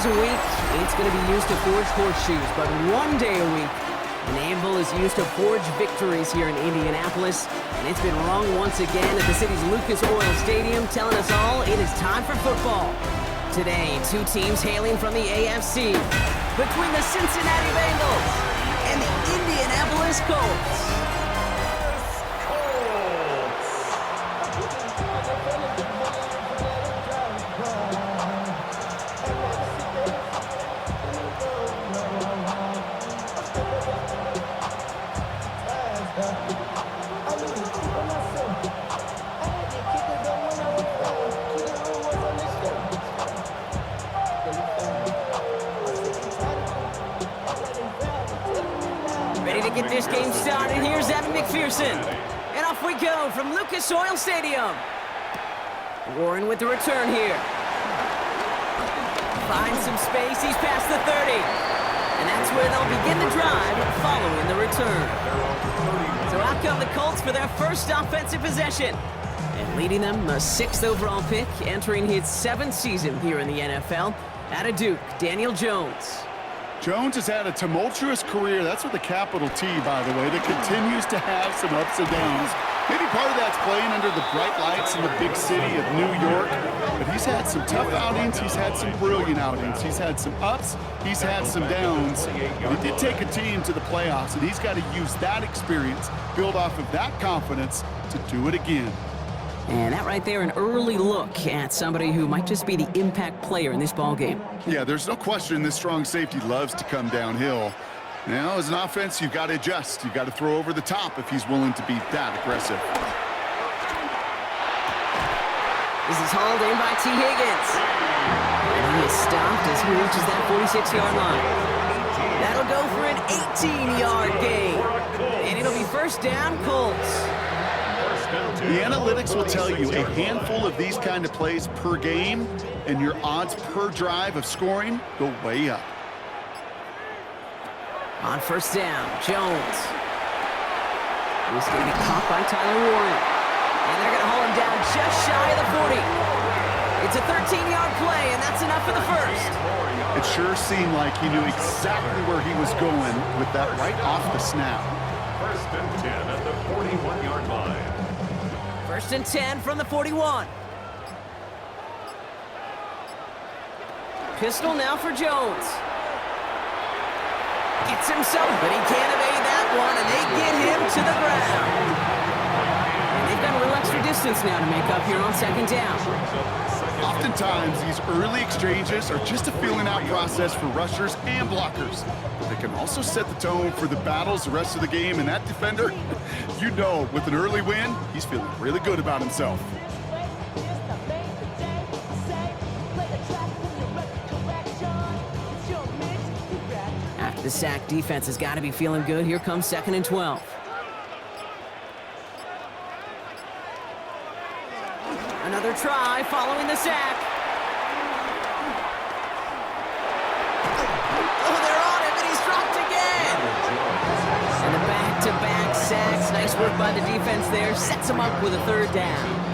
a week, it's going to be used to forge horseshoes, but one day a week, an anvil is used to forge victories here in Indianapolis, and it's been wrong once again at the city's Lucas Oil Stadium, telling us all it is time for football. Today, two teams hailing from the AFC, between the Cincinnati Bengals and the Indianapolis Colts. Ready to get this game started. Here's Evan McPherson. And off we go from Lucas Oil Stadium. Warren with the return here. Finds some space. He's past the 30. And that's where they'll begin the drive following the return. So out come the Colts for their first offensive possession. And leading them, a 6th overall pick, entering his 7th season here in the NFL. Out of Duke, Daniel Jones. Jones has had a tumultuous career, that's with a capital T, by the way, that continues to have some ups and downs. Maybe part of that's playing under the bright lights in the big city of New York, but he's had some tough outings, he's had some brilliant outings, he's had some ups, he's had some downs. But he did take a team to the playoffs, and he's got to use that experience, build off of that confidence to do it again. And that right there, an early look at somebody who might just be the impact player in this ballgame. Yeah, there's no question this strong safety loves to come downhill. Now, as an offense, you've got to adjust. You've got to throw over the top if he's willing to be that aggressive. This is hauled in by Tee Higgins. And he is stopped as he reaches that 46-yard line. That'll go for an 18-yard gain. And it'll be first down, Colts. The analytics will tell you a handful of these kind of plays per game, and your odds per drive of scoring go way up. On first down, Jones. He's going to be caught by Tyler Warren. And they're going to haul him down just shy of the 40. It's a 13-yard play, and that's enough for the first. It sure seemed like he knew exactly where he was going with that right off the snap. First and 10 at the 41-yard line. First and 10 from the 41. Pistol now for Jones. Gets himself, but he can't evade that one, and they get him to the ground. And they've got a little extra distance now to make up here on second down. Oftentimes, these early exchanges are just a feeling-out process for rushers and blockers. But they can also set the tone for the battles the rest of the game, and that defender, you know, with an early win, he's feeling really good about himself. After the sack, defense has got to be feeling good. Here comes 2nd and 12. Another try following the sack. Oh, they're on him, and he's dropped again. And the back-to-back sacks. Nice work by the defense there. Sets him up with a 3rd down.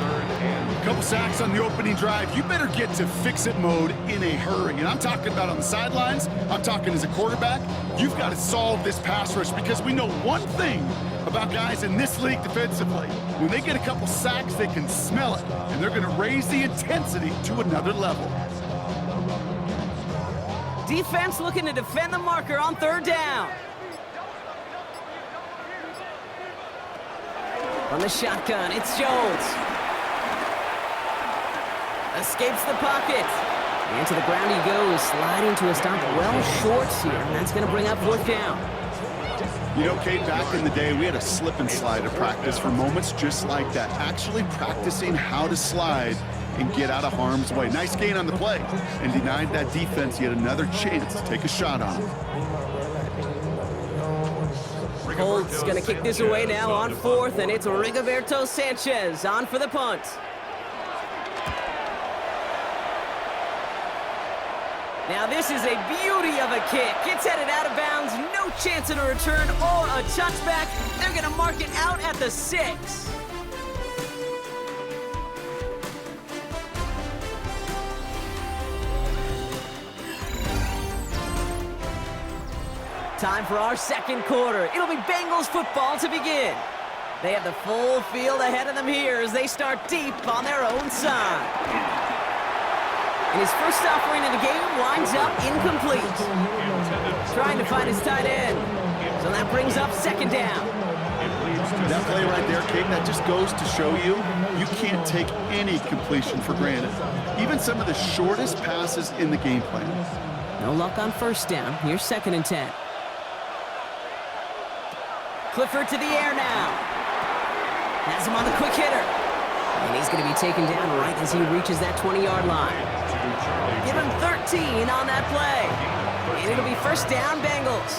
A couple sacks on the opening drive. You better get to fix-it mode in a hurry. And I'm talking about on the sidelines. I'm talking as a quarterback. You've got to solve this pass rush, because we know one thing about guys in this league defensively. When they get a couple sacks, they can smell it, and they're going to raise the intensity to another level. Defense looking to defend the marker on 3rd down. On the shotgun, it's Jones. Escapes the pocket. And to the ground he goes, sliding to a stop well short here. And that's going to bring up 4th down. You know, Kate, back in the day, we had a slip and slide at practice for moments just like that. Actually practicing how to slide and get out of harm's way. Nice gain on the play, and denied that defense yet another chance to take a shot on him. Colts going to kick this away now on 4th, and it's Rigoberto Sanchez on for the punt. Now this is a beauty of a kick. It's headed out of bounds, no chance of a return or a touchback. They're going to mark it out at the 6. Time for our second quarter. It'll be Bengals football to begin. They have the full field ahead of them here as they start deep on their own side. And his first offering of the game winds up incomplete. Trying to find his tight end. So that brings up second down. That play right there, Kate, that just goes to show you can't take any completion for granted. Even some of the shortest passes in the game plan. No luck on first down. Here's 2nd and 10. Clifford to the air now. Has him on the quick hitter. And he's going to be taken down right as he reaches that 20-yard line. Give him 13 on that play. And it'll be first down, Bengals.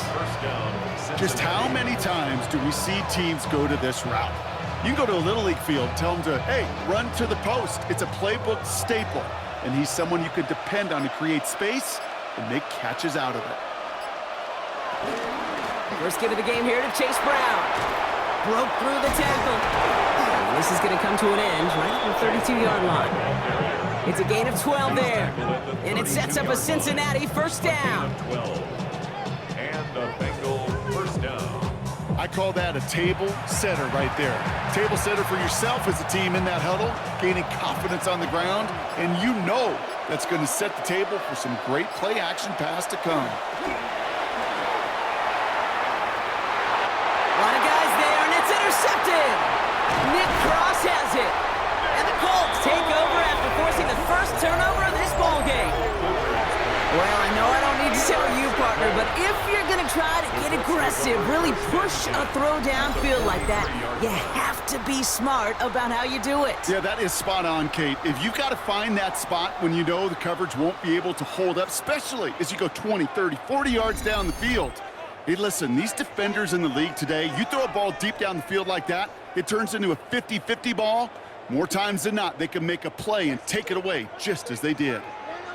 Just how many times do we see teams go to this route? You can go to a Little League field, tell them to, hey, run to the post. It's a playbook staple. And he's someone you could depend on to create space and make catches out of it. First give of the game here to Chase Brown. Broke through the tackle. And this is going to come to an end right at the 32-yard line. It's a gain of 12 there. And it sets up a Cincinnati first down. And a Bengal first down. I call that a table setter right there. Table setter for yourself as a team in that huddle, gaining confidence on the ground, and you know that's going to set the table for some great play action pass to come. A lot of guys there, and it's intercepted. Nick Cross has it. And the Colts take over after forcing the first turnover of this ballgame. Well, I know I don't need to tell you, partner, but if you're going to try to get aggressive, really push a throw downfield like that, you have to be smart about how you do it. Yeah, that is spot on, Kate. If you've got to find that spot when you know the coverage won't be able to hold up, especially as you go 20, 30, 40 yards down the field. Hey, listen, these defenders in the league today, you throw a ball deep down the field like that, it turns into a 50-50 ball. More times than not, they can make a play and take it away just as they did.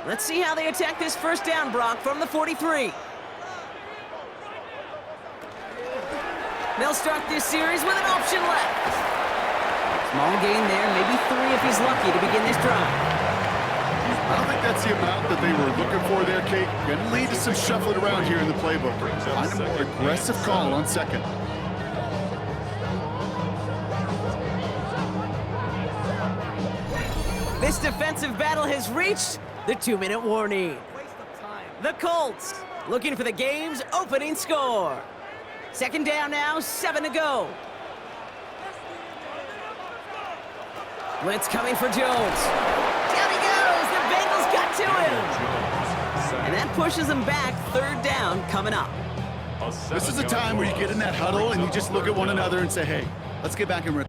Let's see how they attack this first down, Brock, from the 43. They'll start this series with an option left. Small gain there, maybe 3 if he's lucky to begin this drive. I don't think that's the amount that they were looking for there, Kate. Going to lead to some shuffling around here in the playbook. Find a more aggressive call on second. This defensive battle has reached the 2-minute warning. The Colts looking for the game's opening score. Second down now, 7 to go. Blitz coming for Jones. Down he goes. The Bengals got to him. And that pushes them back. Third down coming up. This is a time where you get in that huddle and you just look at one another and say, hey, let's get back in rhythm.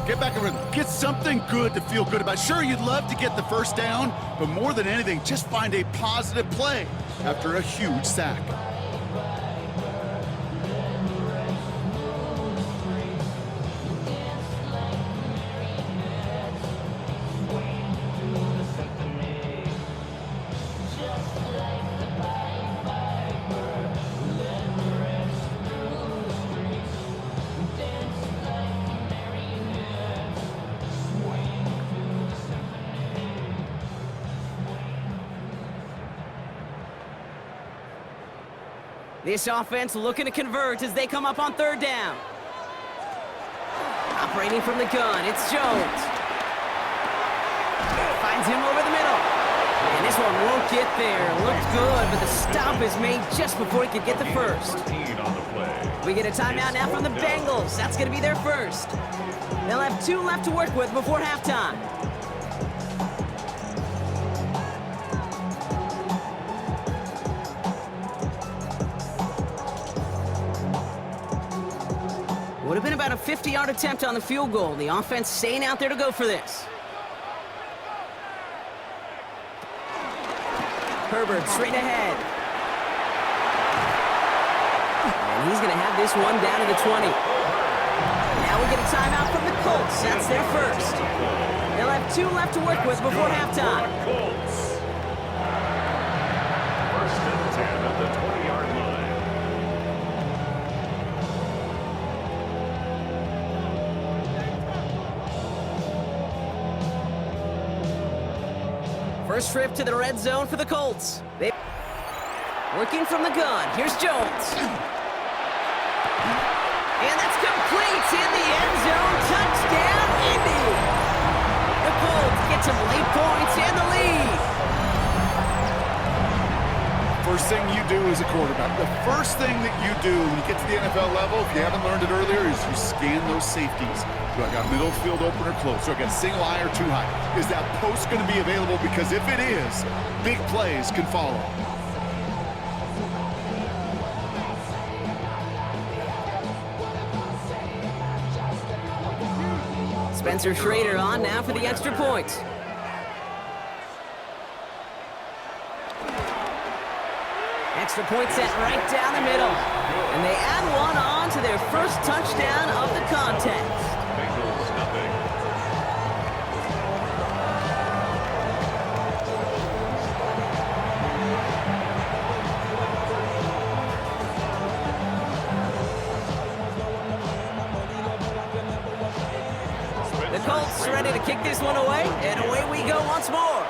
Get back in rhythm. Get something good to feel good about. Sure, you'd love to get the first down, but more than anything, just find a positive play after a huge sack. This offense looking to convert as they come up on third down. Operating from the gun, it's Jones. Finds him over the middle. And this one won't get there. Looked good, but the stop is made just before he could get the first. We get a timeout now from the Bengals. That's going to be their first. They'll have 2 left to work with before halftime. Would have been about a 50-yard attempt on the field goal. The offense staying out there to go for this. Herbert straight ahead. And he's going to have this one down to the 20. Now we get a timeout from the Colts. That's their first. They'll have 2 left to work with before halftime. First and 10 at the 20-yard line. First trip to the red zone for the Colts. Working from the gun. Here's Jones. And that's complete in the end zone. Touchdown, Indy. The Colts get some late points and the lead. First thing you do as a quarterback, the first thing that you do when you get to the NFL level, if you haven't learned it earlier, is you scan those safeties. Do I got middle field open or close? Do I got single high or too high? Is that post going to be available? Because if it is, big plays can follow. Spencer Schrader on now for the extra point. Extra point set right down the middle. And they add one on to their first touchdown of the contest. Bengals nothing. The Colts ready to kick this one away, and away we go once more.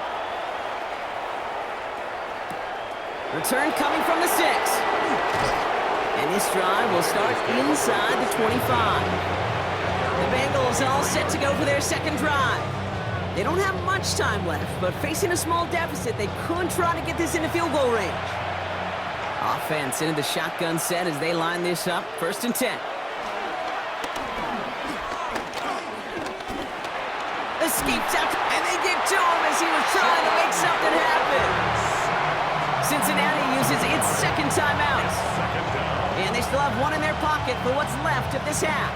Return coming from the 6. And this drive will start inside the 25. The Bengals all set to go for their second drive. They don't have much time left, but facing a small deficit, they could try to get this into field goal range. Offense into the shotgun set as they line this up. 1st and 10. Escapes out, and they give to him as he was trying to make something happen. Cincinnati uses its second timeout. And they still have one in their pocket for what's left of this half.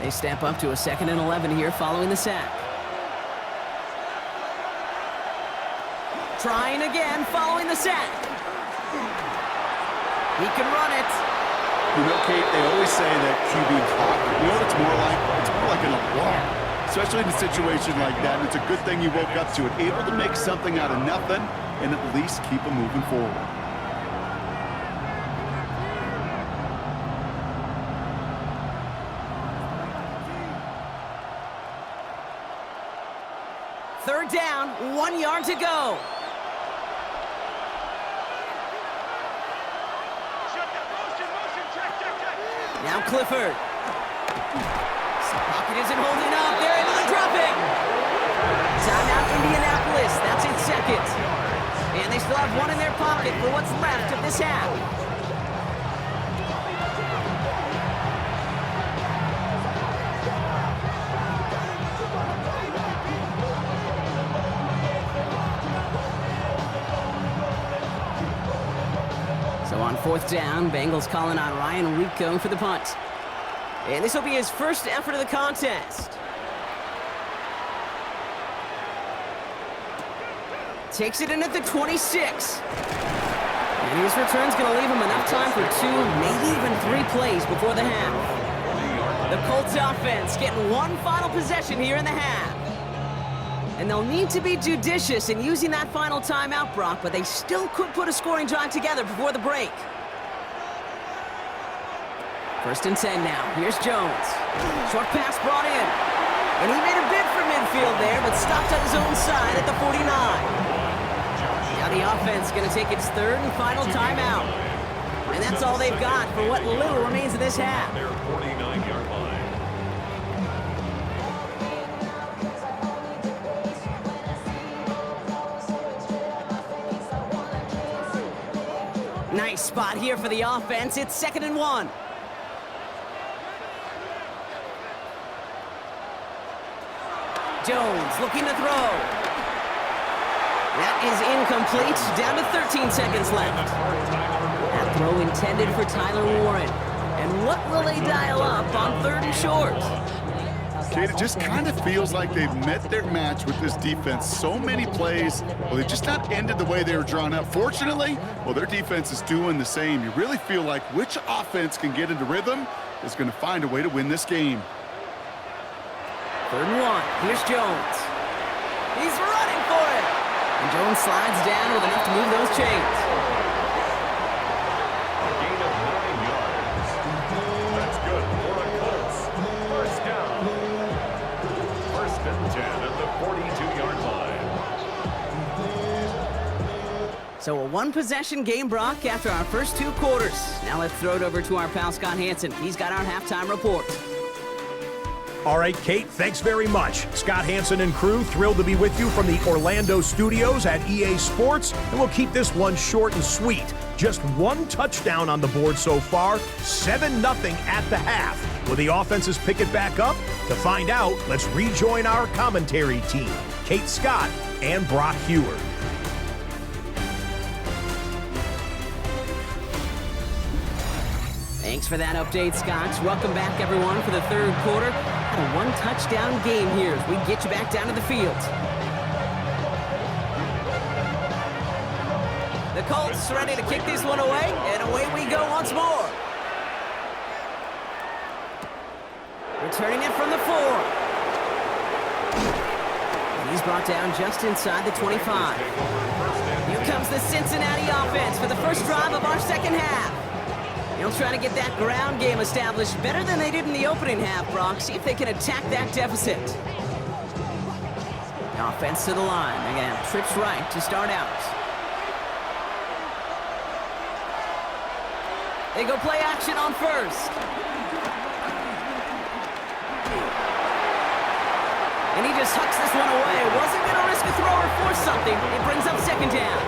They step up to a 2nd and 11 here following the sack. Trying again following the sack. He can run it. You know, Kate, they always say that QB clock, you know what it's more like? It's more like an alarm, especially in a situation like that. And it's a good thing you woke up to it, able to make something out of nothing and at least keep them moving forward. Third down, 1 yard to go. Now Clifford. Pocket isn't holding up. They're able to drop it. Timeout Indianapolis. That's its 2nd. And they still have one in their pocket for what's left of this half. So on 4th down, Bengals calling on Ryan Rico for the punt. And this will be his first effort of the contest. Takes it in at the 26. And his return's going to leave him enough time for 2, maybe even 3 plays before the half. The Colts offense getting one final possession here in the half. And they'll need to be judicious in using that final timeout, Brock, but they still could put a scoring drive together before the break. 1st and 10 now. Here's Jones. Short pass brought in. And he made a bid for midfield there, but stopped on his own side at the 49. Now the offense going to take its 3rd and final timeout. And that's all they've got for what little remains of this half. Their 49-yard line. Nice spot here for the offense. It's 2nd and 1. Jones looking to throw. That is incomplete. Down to 13 seconds left. That throw intended for Tyler Warren. And what will they dial up on 3rd and short? Kate, it just kind of feels like they've met their match with this defense. So many plays, well, they just not ended the way they were drawn up. Fortunately, well, their defense is doing the same. You really feel like which offense can get into rhythm is going to find a way to win this game. 3rd and 1. Here's Jones. He's running for it. And Jones slides down with enough to move those chains. A gain of 9 yards. That's So a one-possession game, Brock, after our first 2 quarters. Now let's throw it over to our pal Scott Hansen. He's got our halftime report. All right, Kate, thanks very much. Scott Hansen and crew, thrilled to be with you from the Orlando studios at EA Sports, and we'll keep this one short and sweet. Just 1 touchdown on the board so far, 7-0 at the half. Will the offenses pick it back up? To find out, let's rejoin our commentary team, Kate Scott and Brock Hewer. Thanks for that update, Scott. Welcome back, everyone, for the 3rd quarter. Had a 1-touchdown game here as we get you back down to the field. The Colts ready to kick this one away, and away we go once more. Returning it from the 4. And he's brought down just inside the 25. Here comes the Cincinnati offense for the first drive of our second half. They'll try to get that ground game established better than they did in the opening half, Brock. See if they can attack that deficit. Offense to the line. Again, trips right to start out. They go play action on first. And he just hucks this one away. Wasn't going to risk a throw or force something. It brings up second down.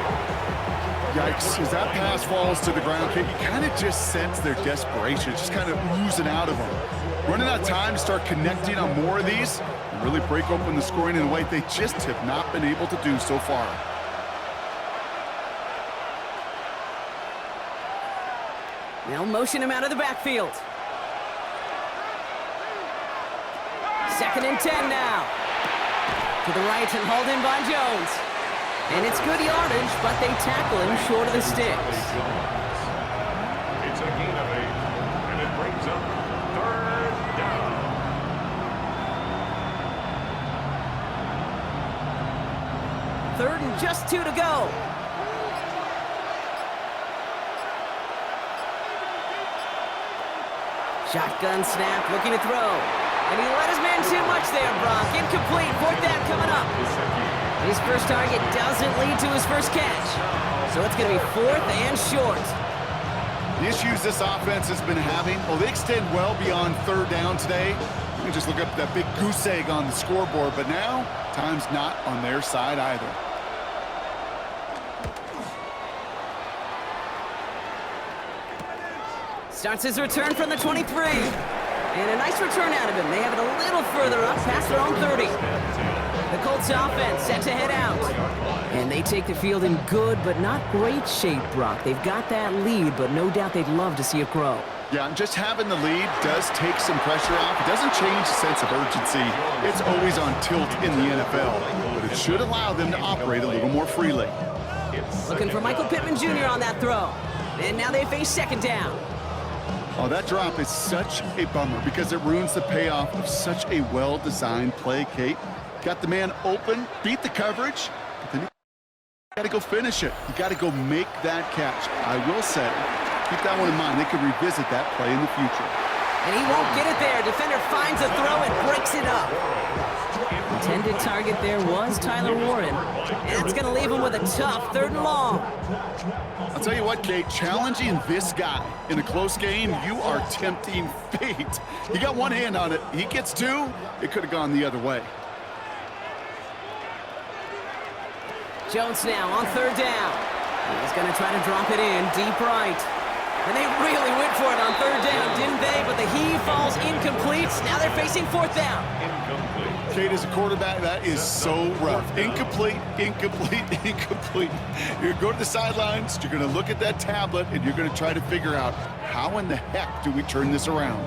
Yikes, as that pass falls to the ground, Kate, you kind of just sense their desperation. It's just kind of oozing out of them. Running out of time to start connecting on more of these and really break open the scoring in a way they just have not been able to do so far. They'll motion him out of the backfield. 2nd and 10 now. To the right and hauled in by Jones. And it's good yardage, but they tackle him short of the sticks. It's a gain of 8, and it brings up 3rd down. 3rd and just 2 to go. Shotgun snap, looking to throw. And he let his man too much there, Brock. Incomplete, 4th down coming up. His first target doesn't lead to his first catch. So it's going to be 4th and short. The issues this offense has been having, well, they extend well beyond 3rd down today. You can just look up that big goose egg on the scoreboard, but now time's not on their side either. Starts his return from the 23. And a nice return out of him. They have it a little further up past their own 30. The Colts offense set to head out. And they take the field in good but not great shape, Brock. They've got that lead, but no doubt they'd love to see it grow. Yeah, and just having the lead does take some pressure off. It doesn't change the sense of urgency. It's always on tilt in the NFL, but it should allow them to operate a little more freely. Looking for Michael Pittman Jr. on that throw. And now they face 2nd down. Oh, that drop is such a bummer because it ruins the payoff of such a well-designed play, Kate. Got the man open, beat the coverage, but then you got to go finish it. You got to go make that catch. I will say, keep that one in mind. They could revisit that play in the future. And he won't get it there. Defender finds a throw and breaks it up. Intended target there was Tyler Warren. And it's going to leave him with a tough 3rd and long. I'll tell you what, Kate, challenging this guy in a close game, you are tempting fate. He got one hand on it. He gets 2. It could have gone the other way. Jones now on 3rd down. He's going to try to drop it in deep right. And they really went for it on 3rd down, didn't they? But the heave falls incomplete. Now they're facing 4th down. Incomplete. Kate, as a quarterback, that is so rough. Incomplete, incomplete, incomplete. You're going to go to the sidelines, you're going to look at that tablet, and you're going to try to figure out how in the heck do we turn this around?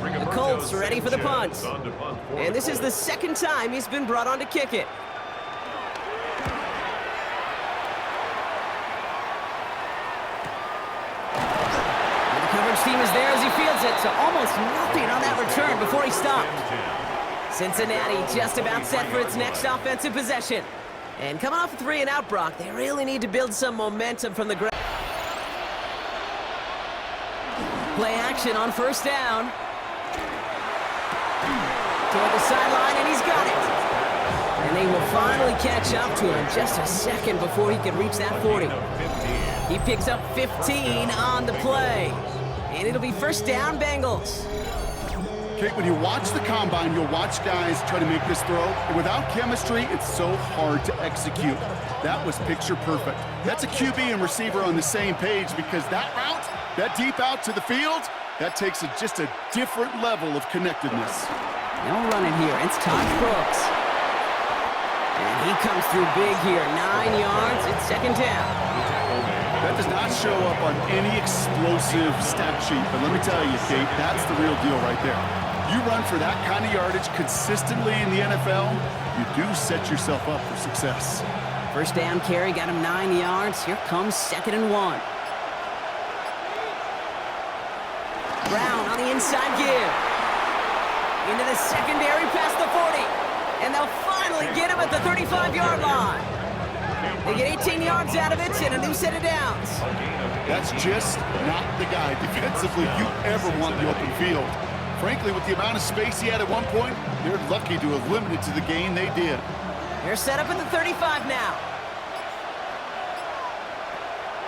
The Colts ready for the punt. And this is the 2nd time he's been brought on to kick it. And the coverage team is there as he fields it, so almost nothing on that return before he stopped. Cincinnati just about set for its next offensive possession. And coming off a 3 and out, Brock, they really need to build some momentum from the ground. Play action on 1st down. Toward the sideline, and he's got it. And they will finally catch up to him just a second before he could reach that 40. He picks up 15 on the play. And it'll be first down, Bengals. Kate, when you watch the combine, you'll watch guys try to make this throw. And without chemistry, it's so hard to execute. That was picture perfect. That's a QB and receiver on the same page because that route, that deep out to the field, that takes just a different level of connectedness. They'll run it here. It's Todd Brooks. And he comes through big here. 9 yards. It's second down. That does not show up on any explosive stat sheet. But let me tell you, Kate, that's the real deal right there. You run for that kind of yardage consistently in the NFL, you do set yourself up for success. First down carry got him 9 yards. Here comes 2nd and 1. Brown on the inside give. Into the secondary past the 40. And they'll finally get him at the 35-yard line. They get 18 yards out of it and a new set of downs. That's just not the guy defensively you ever want in the open field. Frankly, with the amount of space he had at one point, they're lucky to have limited to the gain they did. They're set up at the 35 now.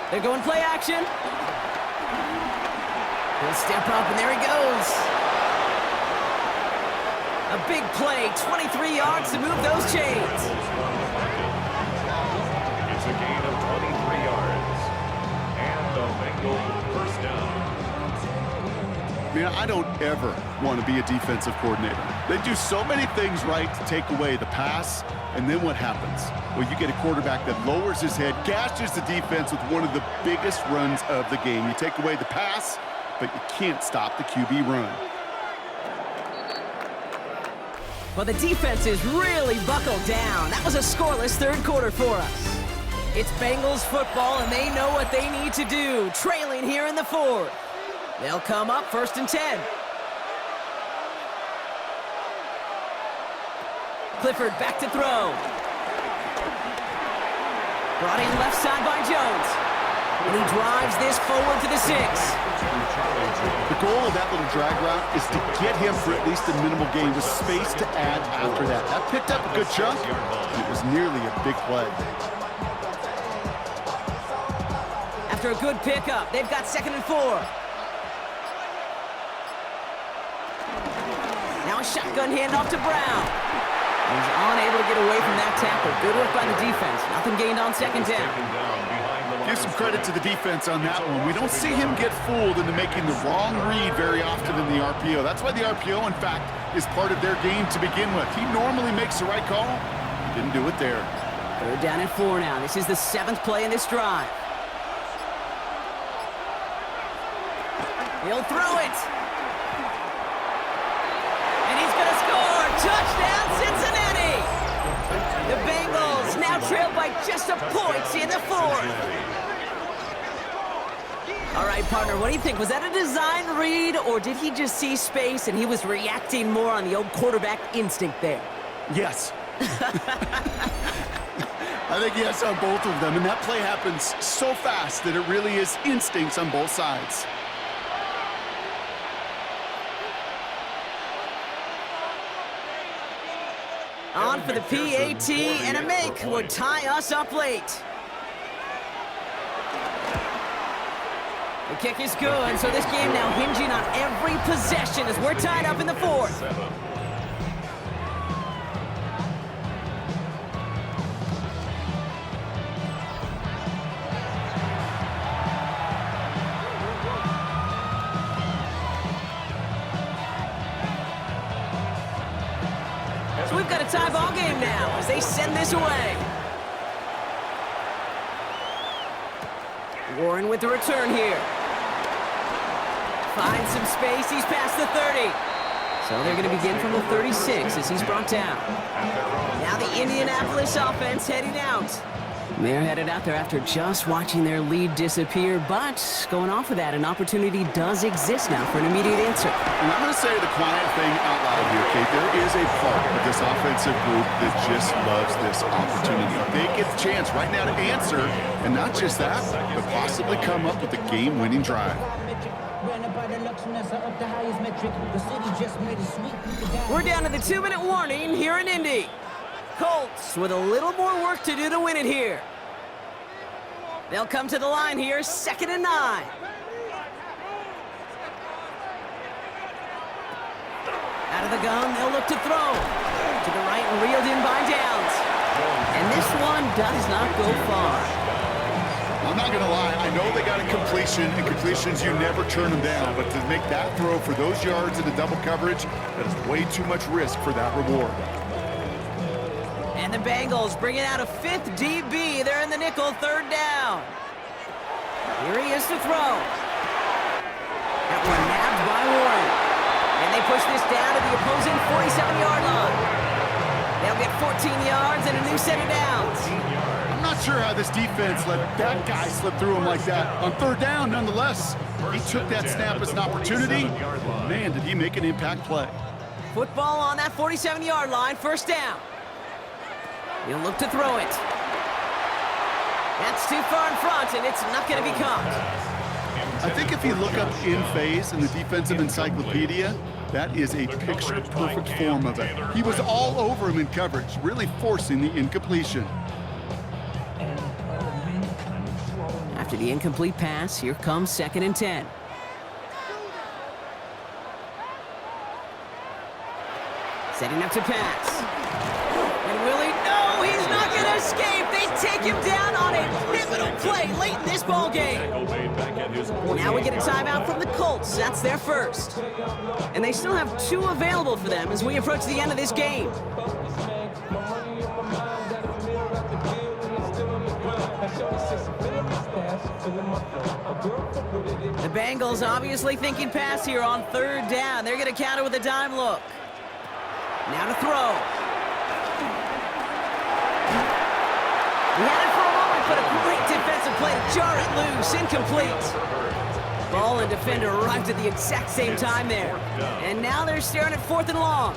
They're going play action. He'll step up, and there he goes. A big play, 23 yards to move those chains. It's a gain of 23 yards. And the Bengals first down. Man, I don't ever want to be a defensive coordinator. They do so many things right to take away the pass, and then what happens? Well, you get a quarterback that lowers his head, gashes the defense with one of the biggest runs of the game. You take away the pass, but you can't stop the QB run. Well, the defense is really buckled down. That was a scoreless third quarter for us. It's Bengals football, and they know what they need to do, trailing here in the fourth. They'll come up 1st and 10. Clifford back to throw. Brought in left side by Jones. And he drives this forward to the 6. The goal of that little drag route is to get him for at least a minimal gain with space to add after that. That picked up a good chunk. It was nearly a big play. After a good pickup, they've got 2nd and 4. Now a shotgun handoff to Brown. He's unable to get away from that tackle. Good work by the defense. Nothing gained on 2nd down. Give some credit to the defense on that one. We don't see him get fooled into making the wrong read very often in the RPO. That's why the RPO, in fact, is part of their game to begin with. He normally makes the right call. He didn't do it there. 3rd down and 4 now. This is the 7th play in this drive. He'll throw it. And he's going to score. Touchdown, Cincinnati. The Bengals now trail by just a point in the 4th. All right, partner, what do you think? Was that a design read, or did he just see space and he was reacting more on the old quarterback instinct there? Yes. I think yes on both of them, and that play happens so fast that it really is instincts on both sides. On for the PAT, and a make would tie us up late. The kick is good, so this game now hinging on every possession as we're tied up in the 4th. So we've got a tie ball game now as they send this away. Warren with the return here. Finds some space, he's past the 30. So they're going to begin from the 36 as he's brought down. Now the Indianapolis offense heading out. They're headed out there after just watching their lead disappear, but going off of that, an opportunity does exist now for an immediate answer. And I'm going to say the quiet thing out loud here, Kate. There is a part of this offensive group that just loves this opportunity. They get the chance right now to answer, and not just that, but possibly come up with a game-winning drive. We're down to the 2-minute warning here in Indy. Colts with a little more work to do to win it here. They'll come to the line here, 2nd and 9. Out of the gun, they'll look to throw. To the right and reeled in by Downs. And this one does not go far. I'm not going to lie, I know they got a completion, and completions, you never turn them down. But to make that throw for those yards into double coverage, that is way too much risk for that reward. And the Bengals bringing out a 5th DB. They're in the nickel, 3rd down. Here he is to throw. That one nabbed by Warren. And they push this down to the opposing 47-yard line. They'll get 14 yards and a new set of downs. I'm not sure how this defense let that guy slip through him like that. On 3rd down, nonetheless, he took that snap as an opportunity. Man, did he make an impact play. Football on that 47-yard line, 1st down. He'll look to throw it. That's too far in front, and it's not going to be caught. I think if you look up in phase in the defensive encyclopedia, that is a picture-perfect form of it. He was all over him in coverage, really forcing the incompletion. After the incomplete pass, here comes 2nd and 10. Setting up to pass. And Willie, no, he's not going to escape. They take him down on a pivotal play late in this ball game. Now we get a timeout from the Colts. That's their first. And they still have 2 available for them as we approach the end of this game. The Bengals obviously thinking pass here on 3rd down. They're going to counter with a dime look. Now to throw. He had it for a moment, but a great defensive play to jar it loose. Incomplete. Ball and defender arrived at the exact same time there. And now they're staring at 4th and long.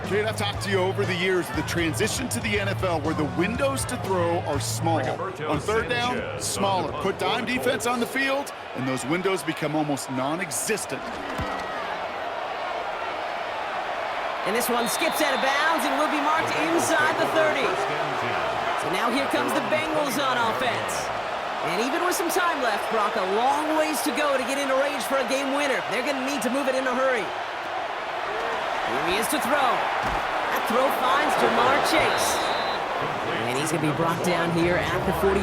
Kate, I've talked to you over the years of the transition to the NFL where the windows to throw are small. On 3rd down, smaller. Put dime defense on the field, and those windows become almost non-existent. And this one skips out of bounds and will be marked inside the 30. So now here comes the Bengals on offense. And even with some time left, Brock, a long ways to go to get into range for a game winner. They're going to need to move it in a hurry. Here he is to throw. That throw finds Jamar Chase. And he's going to be brought down here at the 42.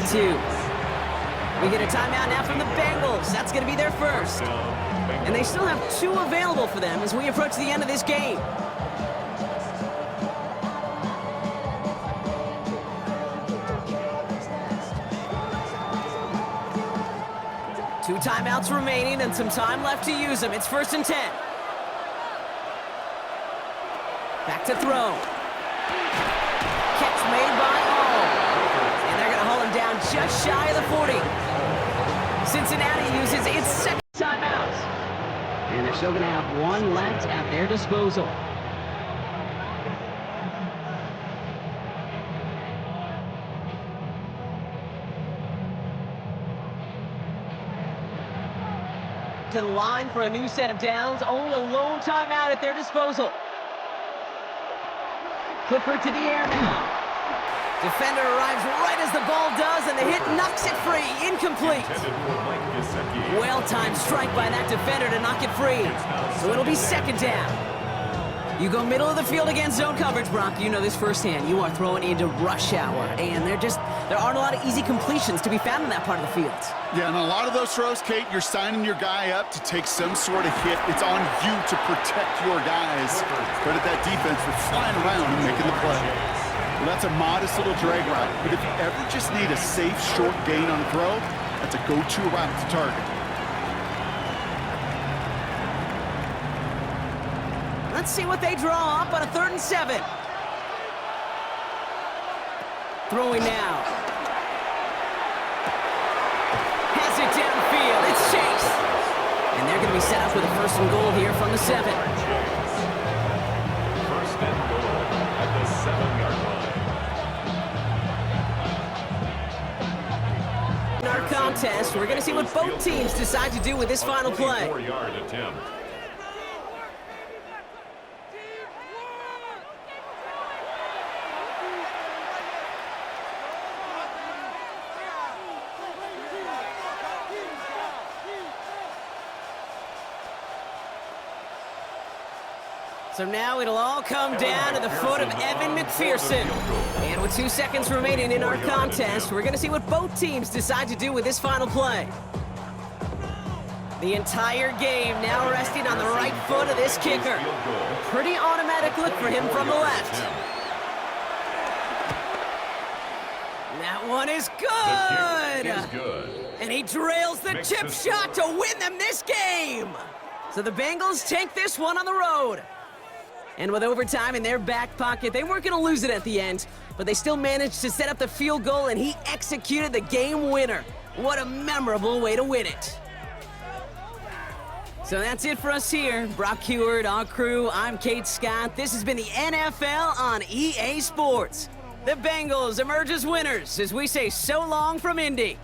We get a timeout now from the Bengals. That's going to be their first. And they still have 2 available for them as we approach the end of this game. Two timeouts remaining and some time left to use them. It's 1st and 10. Back to throw. Catch made by Hall. And they're going to haul him down just shy of the 40. Cincinnati uses its 2nd timeout. And they're still going to have 1 left at their disposal. To the line for a new set of downs. Only a lone timeout at their disposal. Clifford to the air now. Defender arrives right as the ball does, and the hit knocks it free. Incomplete. Well-timed strike by that defender to knock it free. So it'll be 2nd down. You go middle of the field against zone coverage, Brock. You know this firsthand. You are throwing into rush hour, and there aren't a lot of easy completions to be found in that part of the field. Yeah, and a lot of those throws, Kate, you're signing your guy up to take some sort of hit. It's on you to protect your guys. Credit that defense for flying around and making the play. Well, that's a modest little drag route, but if you ever just need a safe, short gain on a throw, that's a go-to route to target. Let's see what they draw up on a 3rd and 7. Throwing now. Has it downfield. It's Chase. And they're going to be set up with a 1st and goal here from the 7. 1st and goal at the 7-yard line. In our contest, we're going to see what both teams decide to do with this final play. 44-yard attempt. So now it'll all come down to the foot of Evan McPherson. And with 2 seconds remaining in our contest, we're going to see what both teams decide to do with this final play. The entire game now resting on the right foot of this kicker. A pretty automatic look for him from the left. That one is good. And he drills the chip shot to win them this game. So the Bengals take this one on the road. And with overtime in their back pocket, they weren't going to lose it at the end, but they still managed to set up the field goal, and he executed the game winner. What a memorable way to win it. So that's it for us here. Brock Heward, our crew, I'm Kate Scott. This has been the NFL on EA Sports. The Bengals emerge as winners as we say so long from Indy.